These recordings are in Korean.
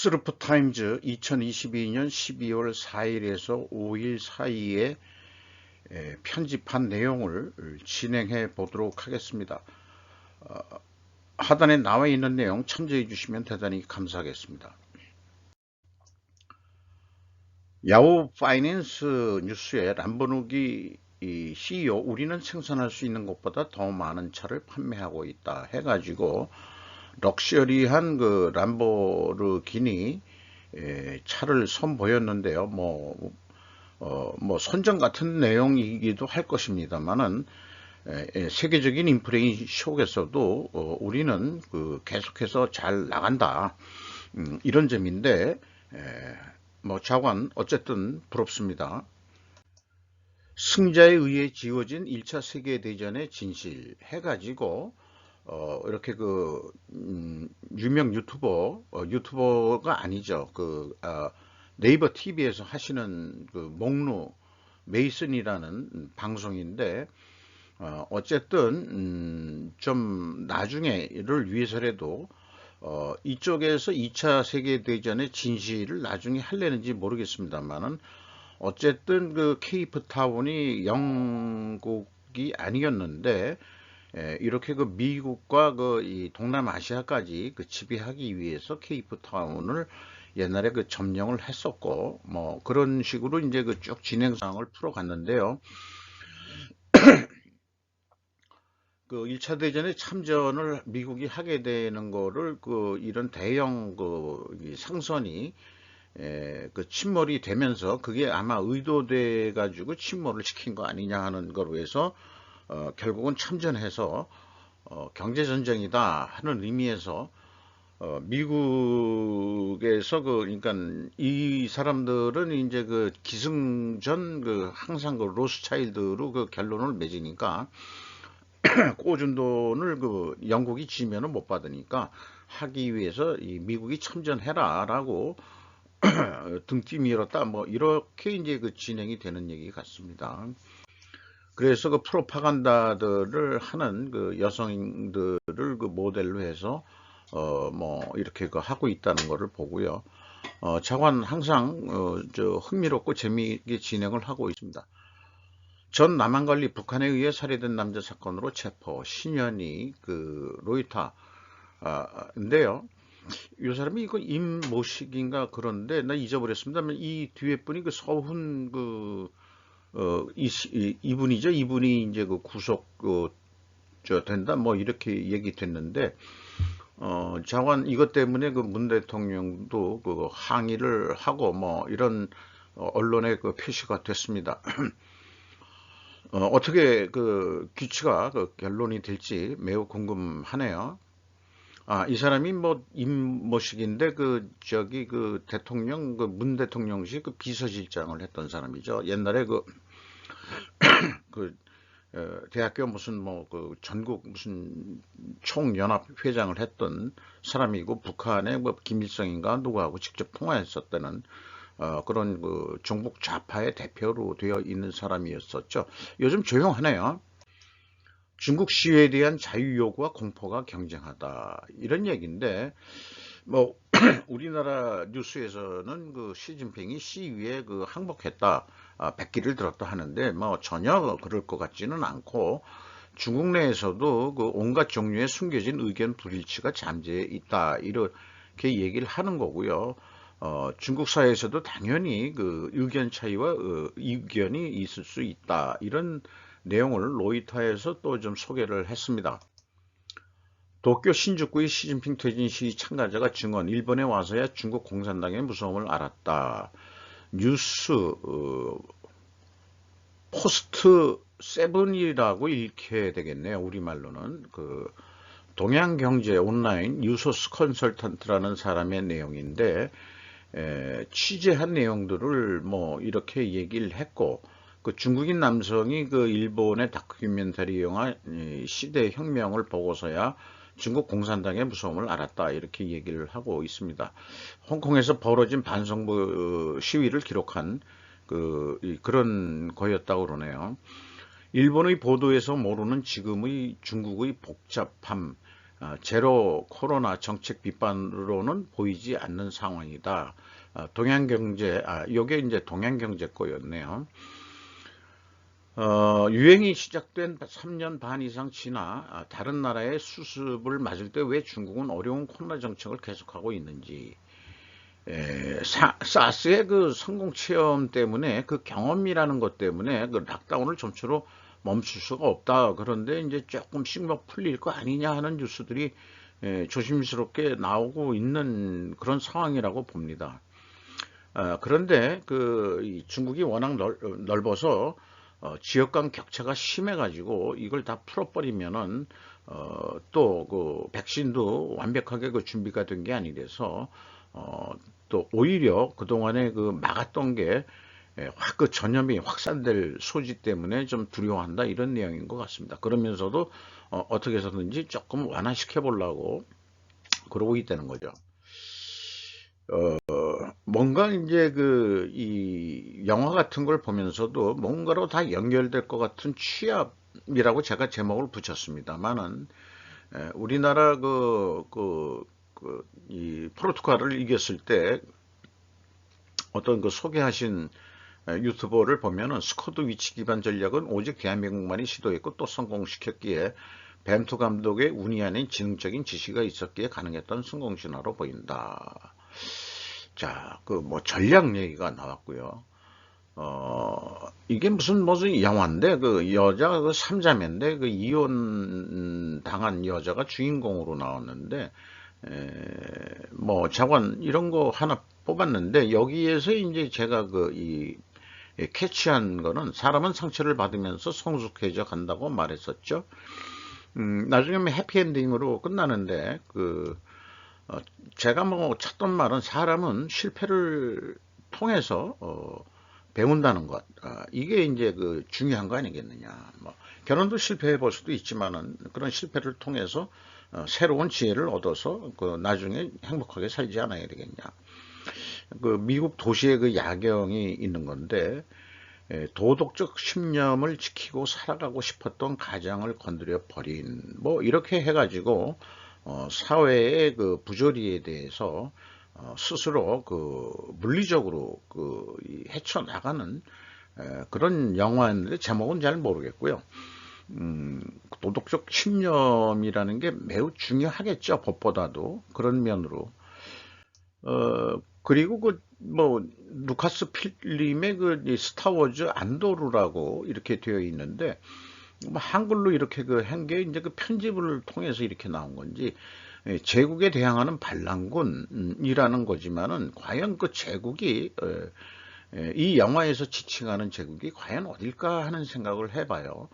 스루프타임즈 2022년 12월 4일에서 5일 사이에 편집한 내용을 진행해 보도록 하겠습니다. 하단에 나와 있는 내용 참조해 주시면 대단히 감사하겠습니다. 야후 파이낸스 뉴스에 람보르기니 CEO 우리는 생산할 수 있는 것보다 더 많은 차를 판매하고 있다 해가지고 럭셔리한 그 람보르기니 차를 선보였는데요. 뭐 선전 같은 내용이기도 할 것입니다만은 세계적인 인플레이션 속에서도 우리는 계속해서 잘 나간다, 이런 점인데 자관 어쨌든 부럽습니다. 승자에 의해 지어진 1차 세계대전의 진실 해가지고 이렇게 유명 유튜버가 아니죠. 네이버 TV에서 하시는 목루 메이슨이라는 방송인데, 어쨌든 좀 나중에를 위해서라도 이쪽에서 2차 세계대전의 진실을 나중에 할래는지 모르겠습니다만은, 어쨌든 케이프타운이 영국이 아니었는데 이렇게 미국과 이 동남아시아까지 지배하기 위해서 케이프타운을 옛날에 점령을 했었고, 그런 식으로 이제 쭉 진행상을 풀어갔는데요. 1차 대전에 참전을 미국이 하게 되는 거를 이런 대형 상선이 침몰이 되면서 그게 아마 의도돼 가지고 침몰을 시킨 거 아니냐 하는 거로 해서 결국은 참전해서 경제전쟁이다 하는 의미에서 미국에서 그러니까 이 사람들은 이제 기승전 항상 로스차일드로 결론을 맺으니까 꽂은 돈을 영국이 지면은 못 받으니까 하기 위해서 이 미국이 참전해라 라고 등뒤 밀었다, 이렇게 이제 진행이 되는 얘기 같습니다. 그래서 프로파간다들을 하는 여성들을 모델로 해서 이렇게 하고 있다는 것을 보고요. 차관 항상 흥미롭고 재미있게 진행을 하고 있습니다. 전 남한관리 북한에 의해 살해된 남자 사건으로 체포 신현이 로이터인데요. 이 사람이 이거 임모식인가 그런데 나 잊어버렸습니다. 이 뒤에 분이 서훈 이분이죠. 이분이 이제 구속 된다 이렇게 얘기 됐는데, 장관 이것 때문에 문 대통령도 항의를 하고 이런 언론에 표시가 됐습니다. 어떻게 규치가 결론이 될지 매우 궁금하네요. 이 사람이 임모식인데 대통령 문 대통령실 비서실장을 했던 사람이죠. 옛날에 대학교 무슨 전국 무슨 총연합 회장을 했던 사람이고, 북한의 김일성인가 누구하고 직접 통화했었다는 그런 종북 좌파의 대표로 되어 있는 사람이었었죠. 요즘 조용하네요. 중국 시위에 대한 자유 요구와 공포가 경쟁하다, 이런 얘기인데, 우리나라 뉴스에서는 시진핑이 시위에 항복했다, 백기를 들었다 하는데 전혀 그럴 것 같지는 않고, 중국 내에서도 온갖 종류의 숨겨진 의견 불일치가 잠재해 있다, 이렇게 얘기를 하는 거고요. 중국 사회에서도 당연히 의견 차이와 이견이 있을 수 있다, 이런 내용을 로이터에서 또 좀 소개를 했습니다. 도쿄 신주쿠의 시진핑 퇴진 시위 참가자가 증언, 일본에 와서야 중국 공산당의 무서움을 알았다. 뉴스 포스트 세븐이라고 읽게 되겠네요. 우리말로는 동양경제 온라인 뉴소스 컨설턴트라는 사람의 내용인데, 취재한 내용들을 이렇게 얘기를 했고, 중국인 남성이 일본의 다큐멘터리 영화 시대혁명을 보고서야 중국 공산당의 무서움을 알았다, 이렇게 얘기를 하고 있습니다. 홍콩에서 벌어진 반성부 시위를 기록한 그런 거였다고 그러네요. 일본의 보도에서 모르는 지금의 중국의 복잡함, 제로 코로나 정책 비판으로는 보이지 않는 상황이다. 동양경제, 요게 이제 동양경제 거였네요. 유행이 시작된 3년 반 이상 지나 다른 나라의 수습을 맞을 때 왜 중국은 어려운 코로나 정책을 계속하고 있는지, 사스의 그 성공 체험 때문에 그 경험이라는 것 때문에 그 락다운을 점차로 멈출 수가 없다. 그런데 이제 조금씩 뭐 풀릴 거 아니냐 하는 뉴스들이 조심스럽게 나오고 있는 그런 상황이라고 봅니다. 그런데 이 중국이 워낙 넓어서 지역 간 격차가 심해가지고 이걸 다 풀어버리면은 또 그 백신도 완벽하게 그 준비가 된 게 아니라서 또 오히려 그동안에 그 막았던 게 확 그 전염이 확산될 소지 때문에 좀 두려워한다 이런 내용인 것 같습니다. 그러면서도 어떻게 해서든지 조금 완화시켜 보려고 그러고 있다는 거죠. 뭔가 이제 이 영화 같은 걸 보면서도 뭔가로 다 연결될 것 같은 취합이라고 제가 제목을 붙였습니다만은, 우리나라 이 포르투갈을 이겼을 때 어떤 그 소개하신 유튜버를 보면은 스쿼드 위치 기반 전략은 오직 대한민국만이 시도했고 또 성공시켰기에 벤투 감독의 운이 아닌 지능적인 지시가 있었기에 가능했던 성공 신화로 보인다. 자, 뭐 전략 얘기가 나왔고요. 이게 무슨 영화인데 그 여자 그 삼자매인데 그 이혼 당한 여자가 주인공으로 나왔는데, 뭐 자관 이런 거 하나 뽑았는데 여기에서 이제 제가 캐치한 거는 사람은 상처를 받으면서 성숙해져 간다고 말했었죠. 나중에 해피엔딩으로 끝나는데 제가 뭐 찾던 말은 사람은 실패를 통해서 배운다는 것, 이게 이제 중요한 거 아니겠느냐. 뭐 결혼도 실패해 볼 수도 있지만은 그런 실패를 통해서 새로운 지혜를 얻어서 나중에 행복하게 살지 않아야 되겠냐. 미국 도시의 그 야경이 있는 건데, 도덕적 신념을 지키고 살아가고 싶었던 가장을 건드려 버린 뭐 이렇게 해가지고 사회의 그 부조리에 대해서 스스로 물리적으로 헤쳐나가는 그런 영화인데 제목은 잘 모르겠고요. 도덕적 신념이라는 게 매우 중요하겠죠. 법보다도. 그런 면으로. 그리고 뭐 루카스 필름의 이 스타워즈 안도르라고 이렇게 되어 있는데, 뭐 한글로 이렇게 한 게 이제 편집을 통해서 이렇게 나온 건지, 제국에 대항하는 반란군이라는 거지만은 과연 제국이 이 영화에서 지칭하는 제국이 과연 어딜까 하는 생각을 해봐요.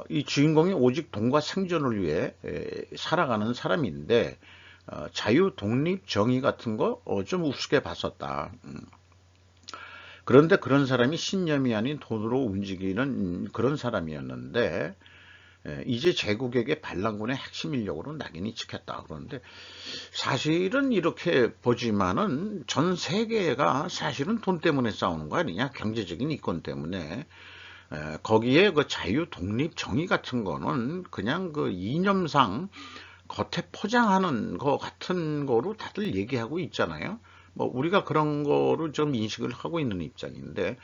이 주인공이 오직 돈과 생존을 위해 살아가는 사람인데, 자유, 독립, 정의 같은 거 좀 우습게 봤었다. 그런데 그런 사람이 신념이 아닌 돈으로 움직이는 그런 사람이었는데, 이제 제국에게 반란군의 핵심 인력으로 낙인이 찍혔다. 그런데 사실은 이렇게 보지만은 전 세계가 사실은 돈 때문에 싸우는 거 아니냐. 경제적인 이권 때문에. 거기에 자유, 독립, 정의 같은 거는 그냥 이념상 겉에 포장하는 거 같은 거로 다들 얘기하고 있잖아요. 뭐 우리가 그런 거로 좀 인식을 하고 있는 입장인데,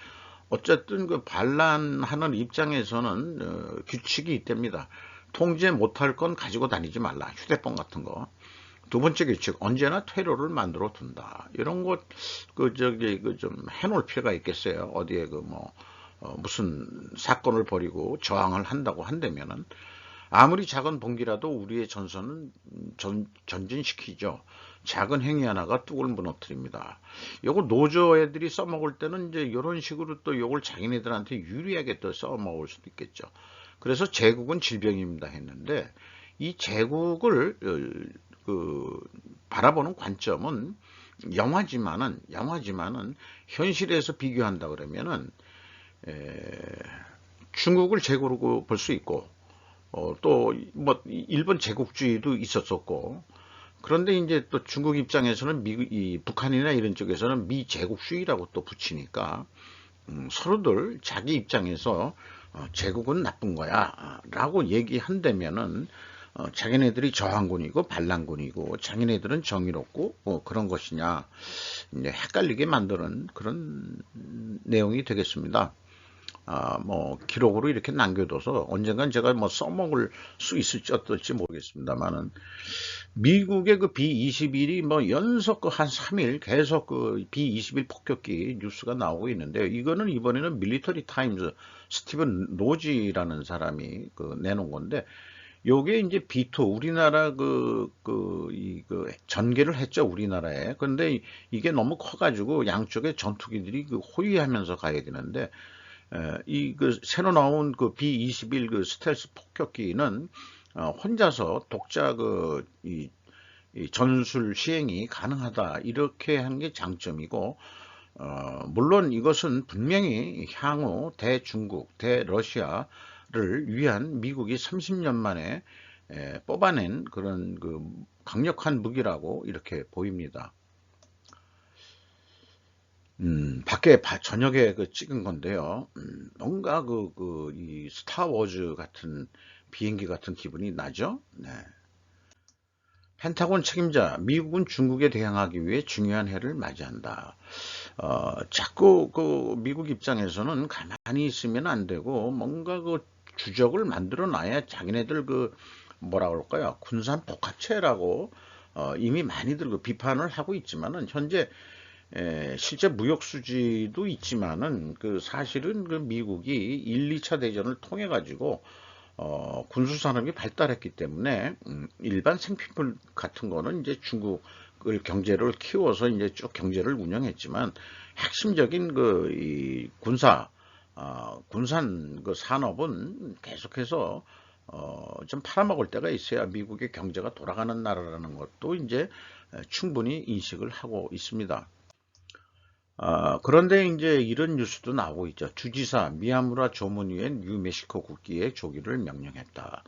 어쨌든 반란하는 입장에서는 규칙이 있답니다. 통제 못할 건 가지고 다니지 말라. 휴대폰 같은 거. 두 번째 규칙, 언제나 퇴로를 만들어 둔다. 이런 것 좀 해놓을 필요가 있겠어요. 어디에 무슨 사건을 벌이고 저항을 한다고 한다면은 아무리 작은 봉기라도 우리의 전선은 전진시키죠. 작은 행위 하나가 뚝을 무너뜨립니다. 요거 노조 애들이 써먹을 때는 이제 이런 식으로 또 요걸 자기네들한테 유리하게 또 써먹을 수도 있겠죠. 그래서 제국은 질병입니다 했는데, 이 제국을 바라보는 관점은 영화지만은 현실에서 비교한다 그러면은 중국을 제국으로 볼 수 있고, 또 뭐 일본 제국주의도 있었었고, 그런데 이제 또 중국 입장에서는 북한이나 이런 쪽에서는 미제국주의라고 또 붙이니까 서로들 자기 입장에서 제국은 나쁜 거야 라고 얘기한다면은 자기네들이 저항군이고 반란군이고 자기네들은 정의롭고 그런 것이냐 이제 헷갈리게 만드는 그런 내용이 되겠습니다. 뭐 기록으로 이렇게 남겨둬서 언젠간 제가 뭐 써먹을 수 있을지 어떨지 모르겠습니다만은 미국의 그 B-21이 뭐 연속 한 3일 계속 그 B-21 폭격기 뉴스가 나오고 있는데 이거는 이번에는 밀리터리 타임즈 스티븐 로지라는 사람이 내놓은 건데 요게 이제 B2 우리나라 전개를 했죠 우리나라에. 근데 이게 너무 커가지고 양쪽에 전투기들이 호위하면서 가야 되는데 이 새로 나온 B-21 스텔스 폭격기는 혼자서 독자 이 전술 시행이 가능하다 이렇게 한 게 장점이고 물론 이것은 분명히 향후 대중국, 대러시아를 위한 미국이 30년 만에 뽑아낸 그런 강력한 무기라고 이렇게 보입니다. 밖에 저녁에 찍은 건데요. 뭔가 이 스타워즈 같은 비행기 같은 기분이 나죠? 네. 펜타곤 책임자, 미국은 중국에 대항하기 위해 중요한 해를 맞이한다. 자꾸 미국 입장에서는 가만히 있으면 안 되고 뭔가 주적을 만들어 놔야 자기네들 뭐라 그럴까요? 군산 복합체라고 이미 많이들 비판을 하고 있지만은 현재 실제 무역 수지도 있지만은 사실은 미국이 1, 2차 대전을 통해 가지고 군수 산업이 발달했기 때문에 일반 생필품 같은 거는 이제 중국을 경제를 키워서 이제 쭉 경제를 운영했지만 핵심적인 이 군산 산업은 계속해서 좀 팔아먹을 때가 있어야 미국의 경제가 돌아가는 나라라는 것도 이제 충분히 인식을 하고 있습니다. 그런데 이제 이런 뉴스도 나오고 있죠. 주지사 미야무라 조문위에 뉴멕시코 국기에 조기를 명령했다.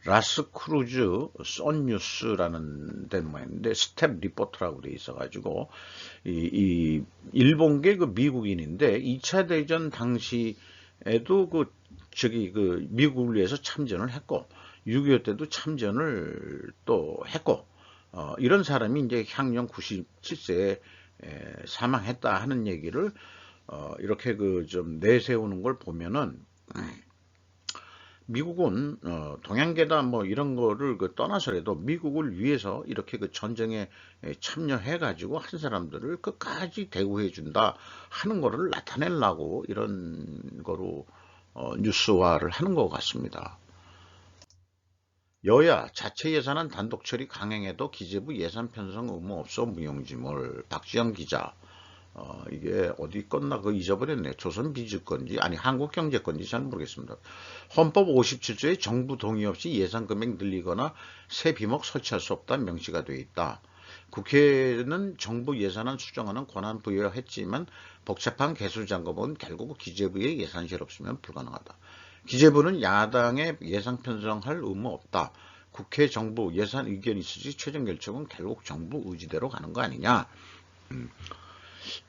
라스 크루즈 썬뉴스라는 데 모양인데 스텝 리포터라고 돼 있어가지고 이 일본계 미국인인데 2차 대전 당시에도 미국을 위해서 참전을 했고 6.25 때도 참전을 또 했고 이런 사람이 이제 향년 97세에 사망했다 하는 얘기를 이렇게 좀 내세우는 걸 보면은 미국은 동양계다 뭐 이런 거를 떠나서라도 미국을 위해서 이렇게 전쟁에 참여해 가지고 한 사람들을 끝까지 대우해 준다 하는 거를 나타내려고 이런 거로 뉴스화를 하는 것 같습니다. 여야 자체 예산안 단독 처리 강행해도 기재부 예산 편성 의무 없어 무용지물. 박지영 기자. 이게 어디 건나 잊어버렸네. 조선비즈 건지 아니 한국경제 건지 잘 모르겠습니다. 헌법 57조에 정부 동의 없이 예산 금액 늘리거나 새 비목 설치할 수 없다 명시가 되어 있다. 국회는 정부 예산안 수정하는 권한 부여했지만 복잡한 개수 작업은 결국 기재부의 예산실 없으면 불가능하다. 기재부는 야당의 예산 편성할 의무 없다. 국회 정부 예산 의견 있으지 최종 결정은 결국 정부 의지대로 가는 거 아니냐.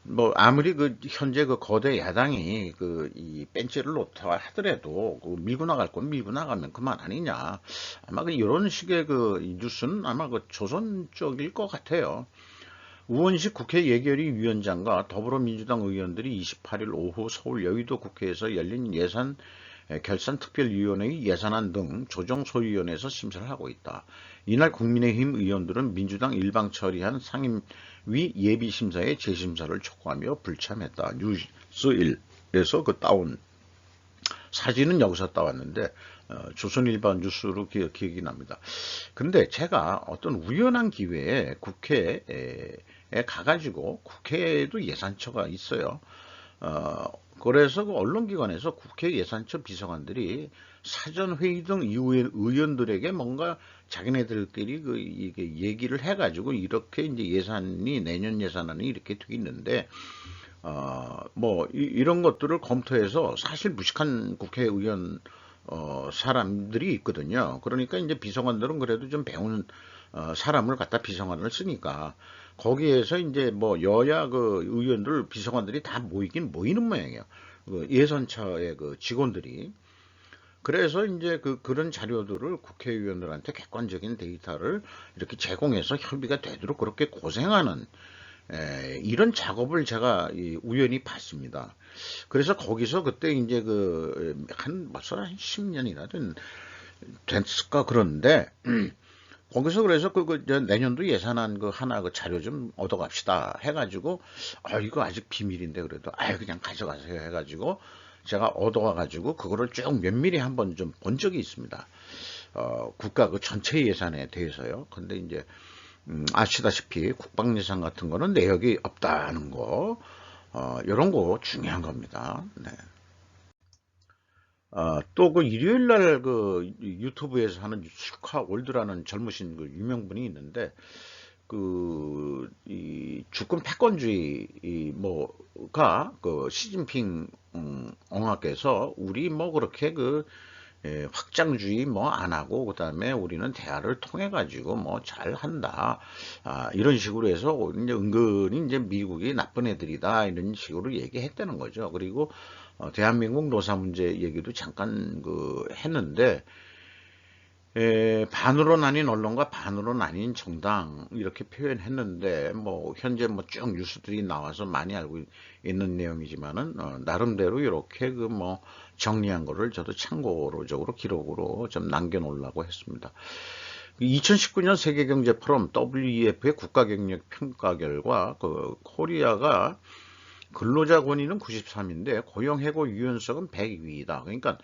뭐 아무리 현재 거대 야당이 이 벤치를 놓다 하더라도 밀고 나갈 건 밀고 나가면 그만 아니냐. 아마 이런 식의 뉴스는 아마 조선 쪽일 것 같아요. 우원식 국회 예결위 위원장과 더불어민주당 의원들이 28일 오후 서울 여의도 국회에서 열린 예산 결산특별위원회의 예산안 등 조정소위원회에서 심사를 하고 있다. 이날 국민의힘 의원들은 민주당 일방 처리한 상임위 예비심사의 재심사를 촉구하며 불참했다. 뉴스1에서 따온 사진은 여기서 따왔는데 조선일보 뉴스로 기억이 납니다. 근데 제가 어떤 우연한 기회에 국회에 가가지고 국회에도 예산처가 있어요. 그래서 언론기관에서 국회 예산처 비서관들이 사전회의 등 이후에 의원들에게 뭔가 자기네들끼리 이게 얘기를 해가지고 이렇게 이제 예산이 내년 예산안이 이렇게 돼 있는데 뭐 이런 것들을 검토해서 사실 무식한 국회의원 사람들이 있거든요. 그러니까 이제 비서관들은 그래도 좀 배운 사람을 갖다 비서관을 쓰니까 거기에서 이제 뭐 여야 의원들 비서관들이 다 모이긴 모이는 모양이에요. 예산처의 직원들이. 그래서 이제 그런 자료들을 국회의원들한테 객관적인 데이터를 이렇게 제공해서 협의가 되도록 그렇게 고생하는 이런 작업을 제가 우연히 봤습니다. 그래서 거기서 그때 이제 벌써 한 10년이나 됐을까 그런데 거기서 그래서 내년도 예산안 하나 자료 좀 얻어갑시다 해가지고 이거 아직 비밀인데 그래도 그냥 가져가세요 해가지고 제가 얻어와가지고 그거를 쭉 면밀히 한번 좀 본 적이 있습니다. 국가 전체 예산에 대해서요. 근데 이제 아시다시피 국방 예산 같은 거는 내역이 없다는 거, 이런 거 중요한 겁니다. 네. 또 일요일 날 유튜브에서 하는 슈카 올드라는 젊으신 유명분이 있는데 이 주권 패권주의 뭐가 시진핑 엉하께서 우리 그렇게 확장주의 안 하고 그다음에 우리는 대화를 통해 가지고 잘 한다. 이런 식으로 해서 이제 은근히 이제 미국이 나쁜 애들이다 이런 식으로 얘기했다는 거죠. 그리고 대한민국 노사 문제 얘기도 잠깐 했는데 반으로 나뉜 언론과 반으로 나뉜 정당 이렇게 표현했는데 현재 쭉 뉴스들이 나와서 많이 알고 있는 내용이지만은 나름대로 이렇게 정리한 거를 저도 참고로적으로 기록으로 좀 남겨놓으려고 했습니다. 2019년 세계경제포럼 WEF의 국가경력 평가 결과 코리아가 근로자 권위는 93인데 고용해고 유연성은 102이다. 그러니까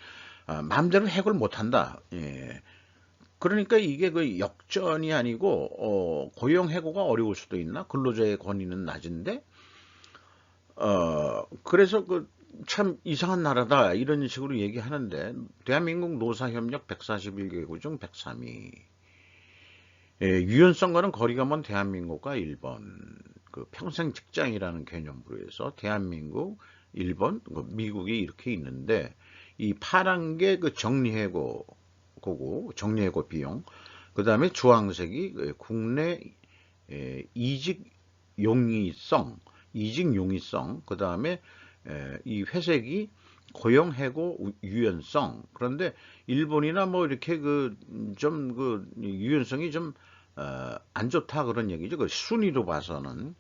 마음대로 해고를 못한다. 예. 그러니까 이게 역전이 아니고 고용해고가 어려울 수도 있나? 근로자의 권위는 낮은데 그래서 참 이상한 나라다 이런 식으로 얘기하는데 대한민국 노사협력 141개국 중 103위. 유연성과는 거리가 먼 대한민국과 일본 평생 직장이라는 개념으로 해서 대한민국, 일본, 미국이 이렇게 있는데 이 파란 게 정리해고 정리해고 비용, 그 다음에 주황색이 국내 이직 용이성, 그 다음에 이 회색이 고용해고 유연성. 그런데 일본이나 이렇게 좀 유연성이 좀 안 좋다 그런 얘기죠. 순위로 봐서는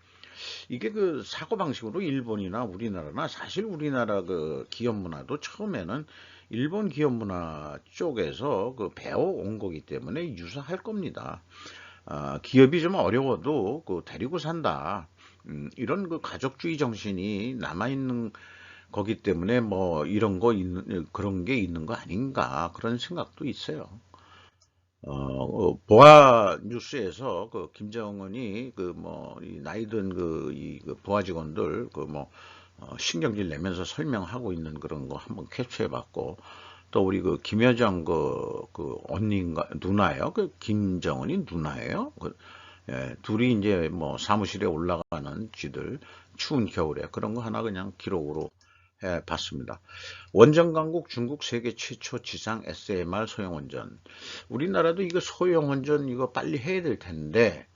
이게 사고방식으로 일본이나 우리나라나 사실 우리나라 기업 문화도 처음에는 일본 기업 문화 쪽에서 배워온 거기 때문에 유사할 겁니다. 기업이 좀 어려워도 데리고 산다. 이런 가족주의 정신이 남아있는 거기 때문에 이런 그런 게 있는 거 아닌가 그런 생각도 있어요. 보아 뉴스에서 김정은이 이 나이든 이 보아 직원들 신경질 내면서 설명하고 있는 그런 거 한번 캡처해 봤고 또 우리 김여정 언니인가 누나예요. 김정은이 누나예요. 둘이 이제 사무실에 올라가는 쥐들 추운 겨울에 그런 거 하나 그냥 기록으로 봤습니다. 원전 강국 중국 세계 최초 지상 SMR 소형원전. 우리나라도 이거 소형원전 이거 빨리 해야 될 텐데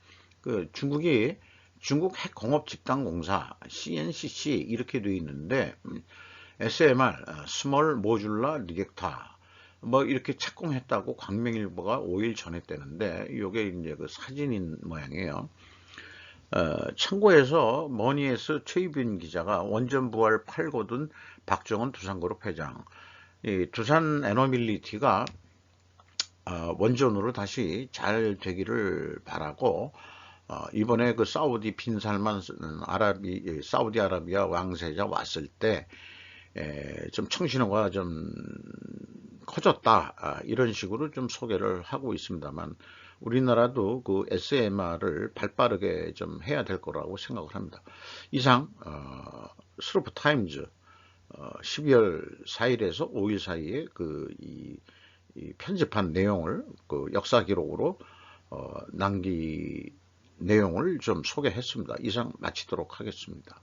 중국이 중국 핵공업집단공사 CNCC 이렇게 돼 있는데 SMR 스몰 모듈라 리액터 이렇게 착공했다고 광명일보가 5일 전했다는데 이게 이제 사진인 모양이에요. 참고해서 머니에스 최유빈 기자가 원전 부활 8고든 박정원 두산그룹 회장, 이 두산 에너빌리티가 원전으로 다시 잘 되기를 바라고 이번에 사우디 빈살만 사우디아라비아 왕세자 왔을 때 좀 청신호가 좀 커졌다 이런 식으로 좀 소개를 하고 있습니다만 우리나라도 SMR을 발빠르게 좀 해야 될 거라고 생각을 합니다. 이상 스로프 타임즈 12월 4일에서 5일 사이에 이 편집한 내용을 역사 기록으로 남기 내용을 좀 소개했습니다. 이상 마치도록 하겠습니다.